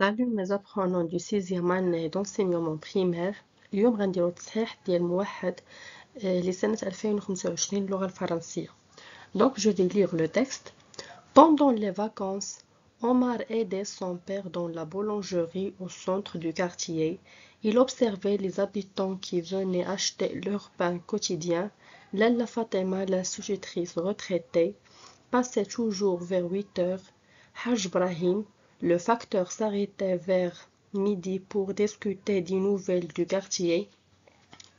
Salut mes apprenants du 6e année d'enseignement primaire. اليوم غنديرو تصحيح ديال موحد لسنة 2025 اللغة الفرنسية. Donc je vais lire le texte. Pendant les vacances, Omar aidait son père dans la boulangerie au centre du quartier. Il observait les habitants qui venaient acheter leur pain quotidien. Lalla Fatima, l'institutrice retraitée, passait toujours vers 8 heures. Haj Brahim, le facteur, s'arrêtait vers midi pour discuter des nouvelles du quartier.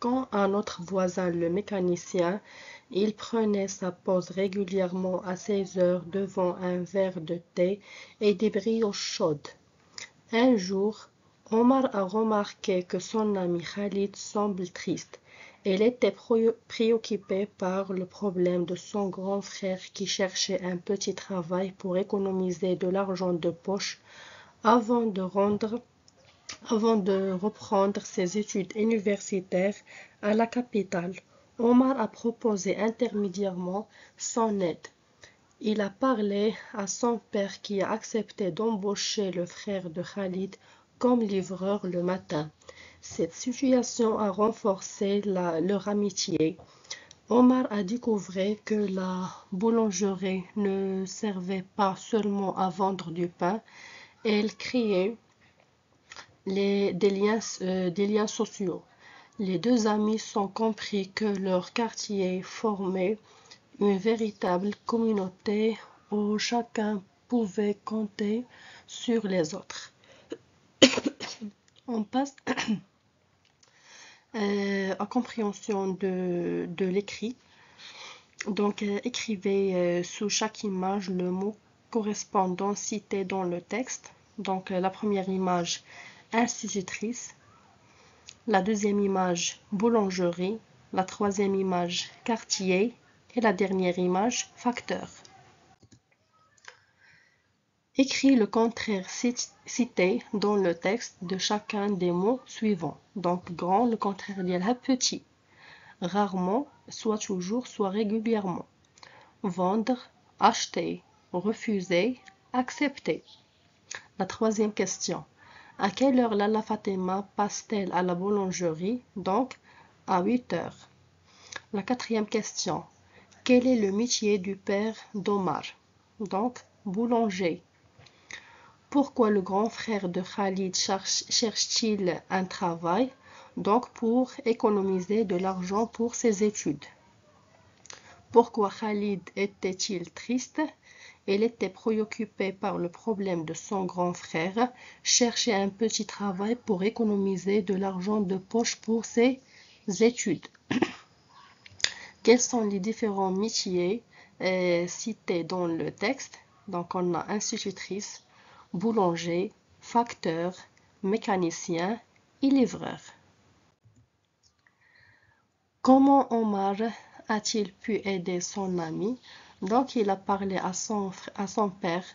Quand un autre voisin, le mécanicien, il prenait sa pause régulièrement à 16 heures devant un verre de thé et des brioches chaudes. Un jour, Omar a remarqué que son ami Khalid semble triste. Il était préoccupé par le problème de son grand frère qui cherchait un petit travail pour économiser de l'argent de poche avant de reprendre ses études universitaires à la capitale. Omar a proposé intermédiairement son aide. Il a parlé à son père qui a accepté d'embaucher le frère de Khalid comme livreur le matin. Cette situation a renforcé leur amitié. Omar a découvert que la boulangerie ne servait pas seulement à vendre du pain, elle créait des liens sociaux. Les deux amis ont compris que leur quartier formait une véritable communauté où chacun pouvait compter sur les autres. On passe à compréhension de l'écrit. Donc, écrivez sous chaque image le mot correspondant cité dans le texte. Donc, la première image, institutrice. La deuxième image, boulangerie. La troisième image, quartier. Et la dernière image, facteur. Écris le contraire cité dans le texte de chacun des mots suivants. Donc, grand, le contraire ديالها petit. Rarement, soit toujours, soit régulièrement. Vendre, acheter, refuser, accepter. La troisième question. À quelle heure Lalla Fatima passe-t-elle à la boulangerie? Donc, à 8 heures. La quatrième question. Quel est le métier du père d'Omar? Donc, boulanger. Pourquoi le grand frère de Khalid cherche-t-il un travail? Donc, pour économiser de l'argent pour ses études. Pourquoi Khalid était-il triste? Il était préoccupé par le problème de son grand frère, cherchait un petit travail pour économiser de l'argent de poche pour ses études. Quels sont les différents métiers cités dans le texte? Donc, on a institutrice, boulanger, facteur, mécanicien et livreur. Comment Omar a-t-il pu aider son ami? Donc, il a parlé à son père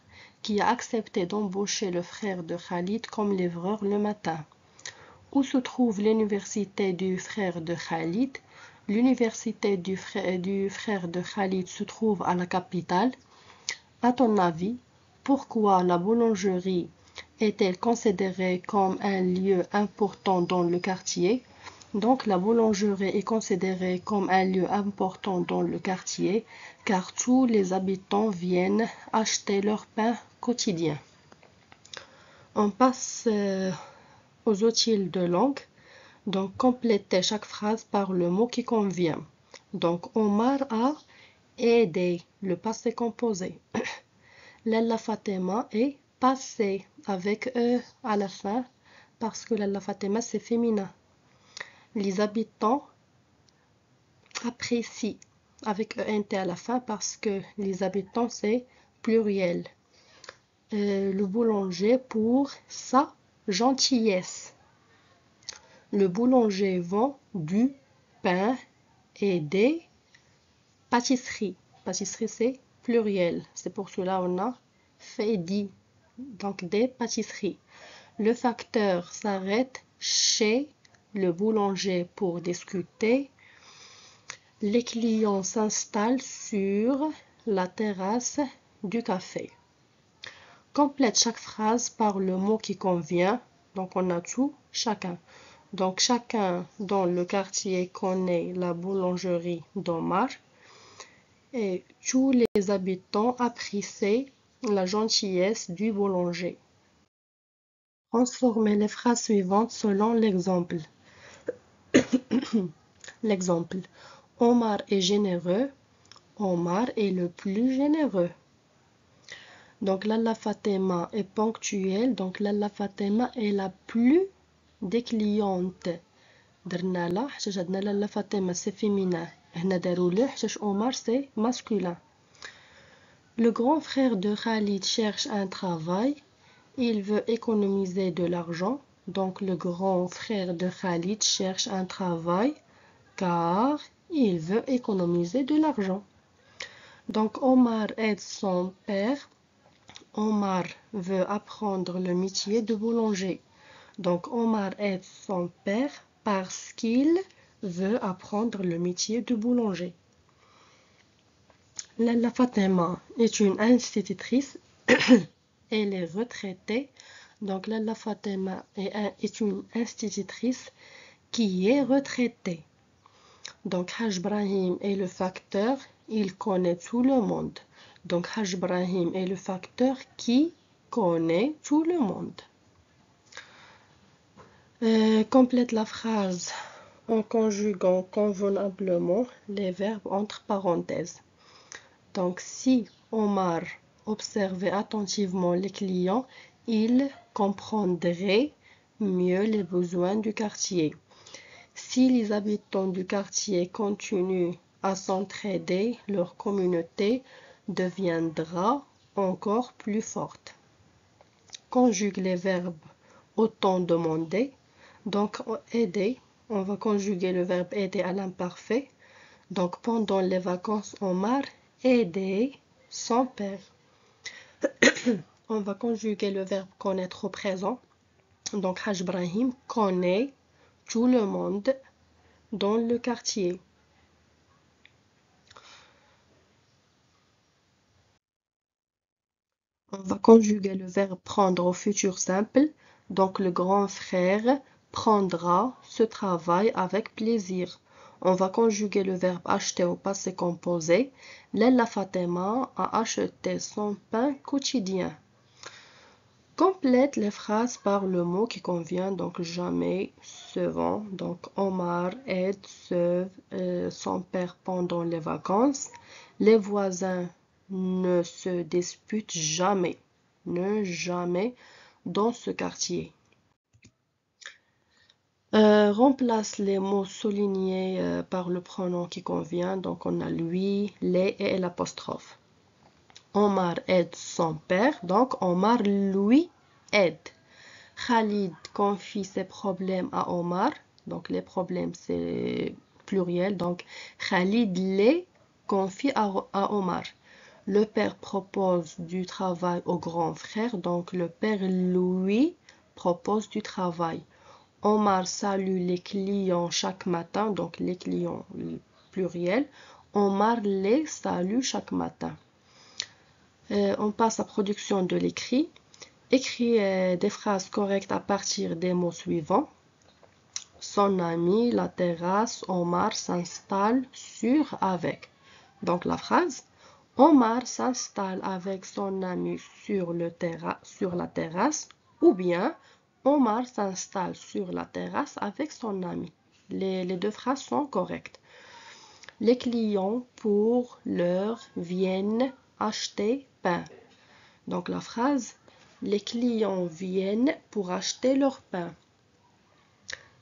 qui a accepté d'embaucher le frère de Khalid comme livreur le matin. Où se trouve l'université du frère de Khalid? L'université du frère de Khalid se trouve à la capitale. À ton avis, pourquoi la boulangerie est-elle considérée comme un lieu important dans le quartier? Donc, la boulangerie est considérée comme un lieu important dans le quartier car tous les habitants viennent acheter leur pain quotidien. On passe aux outils de langue. Donc, complétez chaque phrase par le mot qui convient. Donc, Omar a aidé, le passé composé. Lalla Fatima est passé avec E à la fin parce que Lalla Fatima c'est féminin. Les habitants apprécient avec ENT à la fin parce que les habitants c'est pluriel. Le boulanger pour sa gentillesse. Le boulanger vend du pain et des pâtisseries. Pâtisserie, c'est pluriel. C'est pour cela on a fait dit. Donc, des pâtisseries. Le facteur s'arrête chez le boulanger pour discuter. Les clients s'installent sur la terrasse du café. Complète chaque phrase par le mot qui convient. Donc on a tout, chacun. Donc chacun dans le quartier connaît la boulangerie d'Omar et tous les habitants apprécient la gentillesse du boulanger. Transformez les phrases suivantes selon l'exemple. L'exemple. Omar est généreux. Omar est le plus généreux. Donc Lalla Fatima est ponctuelle. Donc Lalla Fatima est la plus des clientes. درنا لا حيت عندنا لالا فاطمة سي féminin. هنا داروا له حيت Omar c'est masculin. Le grand frère de Khalid cherche un travail. Il veut économiser de l'argent. Donc le grand frère de Khalid cherche un travail car il veut économiser de l'argent. Donc Omar aide son père. Omar veut apprendre le métier de boulanger. Donc Omar aide son père parce qu'il veut apprendre le métier de boulanger. Lalla Fatima est une institutrice. Elle est retraitée. Donc Lalla Fatima est une institutrice qui est retraitée. Donc Haj Brahim est le facteur. Il connaît tout le monde. Donc Haj Brahim est le facteur qui connaît tout le monde. Complète la phrase en conjuguant convenablement les verbes entre parenthèses. Donc si Omar observait attentivement les clients, il comprendrait mieux les besoins du quartier. Si les habitants du quartier continuent à s'entraider, leur communauté deviendra encore plus forte. Conjugue les verbes au temps demandé. Donc aider, on va conjuguer le verbe aider à l'imparfait. Donc pendant les vacances, Omar aidait son père. On va conjuguer le verbe connaître au présent. Donc Haj Brahim connaît tout le monde dans le quartier. On va conjuguer le verbe prendre au futur simple. Donc le grand frère prendra ce travail avec plaisir. On va conjuguer le verbe acheter au passé composé. Lalla Fatima a acheté son pain quotidien. Complète les phrases par le mot qui convient, donc jamais, souvent. Donc Omar aide son père pendant les vacances. Les voisins ne se disputent jamais, jamais dans ce quartier. Remplace les mots soulignés par le pronom qui convient. Donc on a lui, les et l'apostrophe. Omar aide son père, donc Omar lui aide. Khalid confie ses problèmes à Omar, donc les problèmes c'est pluriel, donc Khalid les confie à Omar. Le père propose du travail au grand frère, donc le père lui propose du travail. Omar salue les clients chaque matin, donc les clients pluriel. Omar les salue chaque matin. On passe à production de l'écrit. Écris des phrases correctes à partir des mots suivants. Son ami, la terrasse, Omar s'installe sur avec. Donc la phrase, Omar s'installe avec son ami sur la terrasse, ou bien Omar s'installe sur la terrasse avec son ami. Les deux phrases sont correctes. Les clients pour l'heure viennent acheter pain. Donc la phrase, les clients viennent pour acheter leur pain.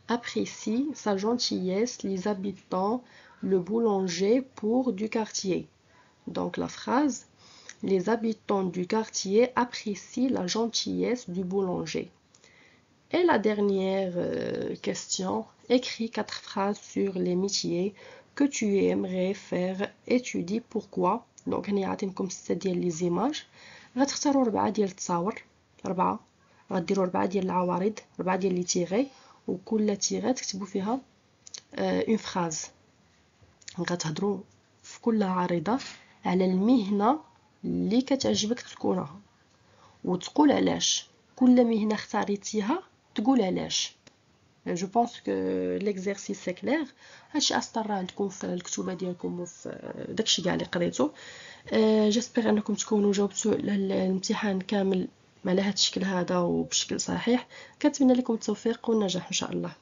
Apprécie sa gentillesse les habitants, le boulanger pour du quartier. Donc la phrase, les habitants du quartier apprécient la gentillesse du boulanger. Et la dernière question, écris 4 phrases sur les métiers que tu aimerais faire, étudie pourquoi. Donc هنا عطينكم 6 ديال لي زيماج، غتختاروا 4 ديال التصاور، 4 غديروا 4 ديال العوارض، 4 ديال لي تيغي، وكل تيغي تكتبوا فيها اون فراز. غتهضروا في كل عارضة على المهنة اللي كتعجبك تكونها، وتقول علاش. كل مهنة اختاريتيها تقول علاش. جو بونس كو ليكزارسيس سي كلير. هادشي اصلا راه عندكم في الكتوبه ديالكم وفي داكشي كاع اللي قريتو. جيسبر انكم تكونوا جاوبتوا الامتحان كامل على هذا الشكل هذا وبشكل صحيح. كنتمنى لكم التوفيق والنجاح ان شاء الله.